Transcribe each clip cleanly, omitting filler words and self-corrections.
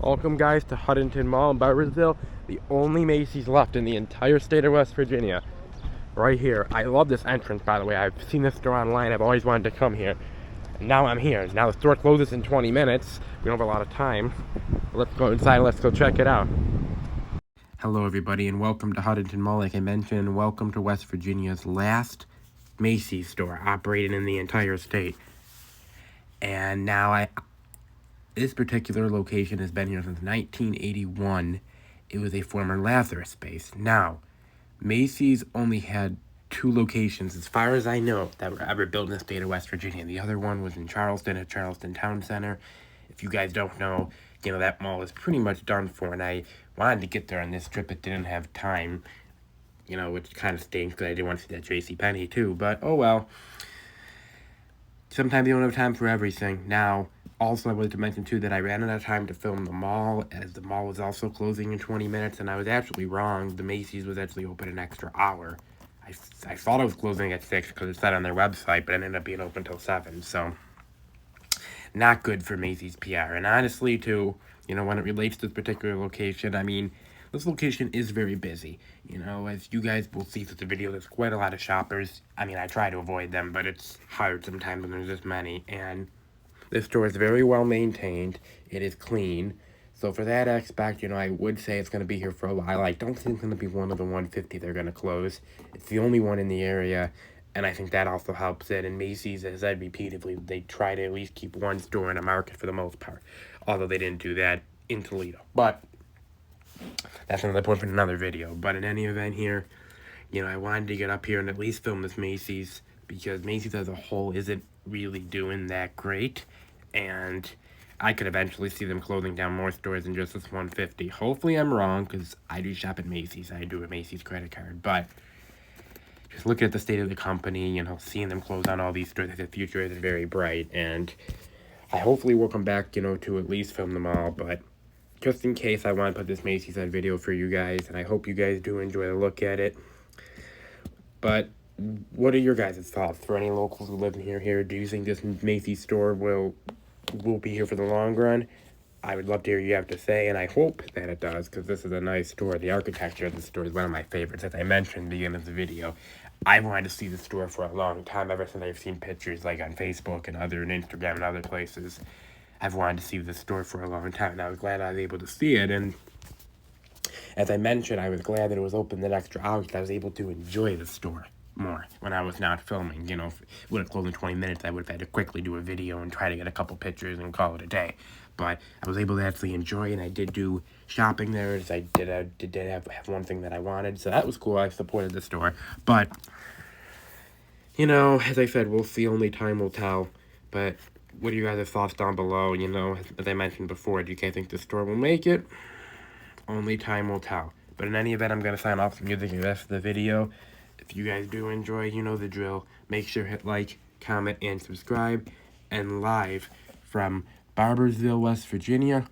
Welcome guys to Huntington Mall in Barboursville, the only Macys left in the entire state of West Virginia. Right here. I love this entrance, by the way. I've seen this store online. I've always wanted to come here. And now I'm here. Now the store closes in 20 minutes. We don't have a lot of time. Let's go inside and let's go check it out. Hello everybody and welcome to Huntington Mall. Like I mentioned, welcome to West Virginia's last Macys store operating in the entire state. And now this particular location has been here since 1981. It was a former Lazarus space. Now, Macys only had 2 locations, as far as I know, that were ever built in the state of West Virginia. The other one was in Charleston at Charleston Town Center. If you guys don't know, that mall is pretty much done for, and I wanted to get there on this trip. It didn't have time, which kind of stinks because I did want to see that JCPenney too, but oh well. Sometimes you don't have time for everything. Now, also, I wanted to mention, too, that I ran out of time to film the mall, as the mall was also closing in 20 minutes, and I was actually wrong. The Macys was actually open an extra hour. I thought it was closing at 6 because it said on their website, but it ended up being open until 7, so not good for Macys PR. And honestly, too, when it relates to this particular location, I mean, this location is very busy. As you guys will see through the video, there's quite a lot of shoppers. I mean, I try to avoid them, but it's hard sometimes when there's this many, and this store is very well maintained. It is clean. So for that aspect, I would say it's going to be here for a while. I don't think it's going to be one of the 150 they're going to close. It's the only one in the area, and I think that also helps it. And Macys, as I'd repeatedly, they try to at least keep one store in a market for the most part, although they didn't do that in Toledo. But that's another point for another video. But in any event here, I wanted to get up here and at least film this Macys, because Macys as a whole isn't really doing that great, and I could eventually see them closing down more stores than just this 150. Hopefully I'm wrong, because I do shop at Macys. I do a Macys credit card, but just looking at the state of the company, seeing them close down all these stores, the future is very bright, and I hopefully will come back, to at least film them all, but just in case, I want to put this Macys on video for you guys, and I hope you guys do enjoy the look at it. But what are your guys' thoughts? For any locals who live in here, do you think this Macys store will be here for the long run? I would love to hear what you have to say, and I hope that it does, because this is a nice store. The architecture of the store is one of my favorites. As I mentioned at the beginning of the video, I've wanted to see the store for a long time, ever since I've seen pictures like on Facebook and Instagram and other places. I've wanted to see the store for a long time, and I was glad I was able to see it. And as I mentioned, I was glad that it was open that extra hour, because I was able to enjoy the store more when I was not filming. If it would have closed in 20 minutes, I would have had to quickly do a video and try to get a couple pictures and call it a day. But I was able to actually enjoy it, and I did do shopping there, as I did have one thing that I wanted, so that was cool. I supported the store. But, as I said, we'll see. Only time will tell. But what are your guys' thoughts down below? As I mentioned before, do you guys think the store will make it? Only time will tell. But in any event, I'm going to sign off the music and the rest of the video. If you guys do enjoy, you know the drill. Make sure to hit like, comment, and subscribe. And live from Barboursville, West Virginia,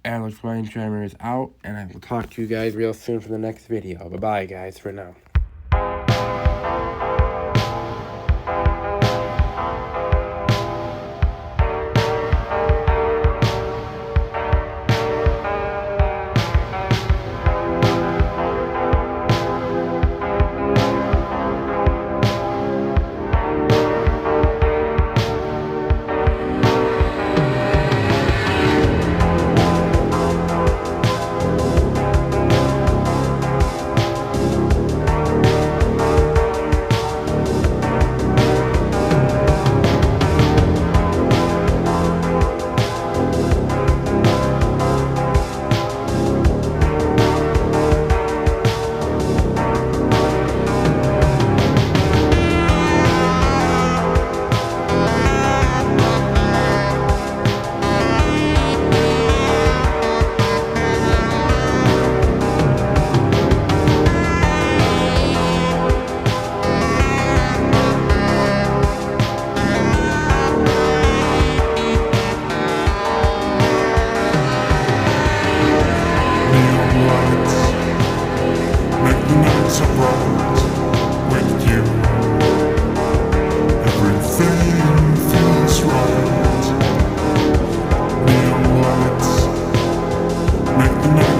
Alex Weinsheimer is out. And I will talk to you guys real soon for the next video. Bye-bye, guys, for now.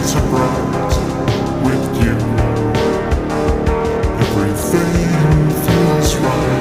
so bright with you. Everything feels right.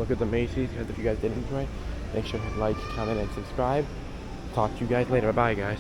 look at the Macys, guys. If you guys did enjoy, make sure to like, comment, and subscribe. Talk to you guys later. Bye, guys.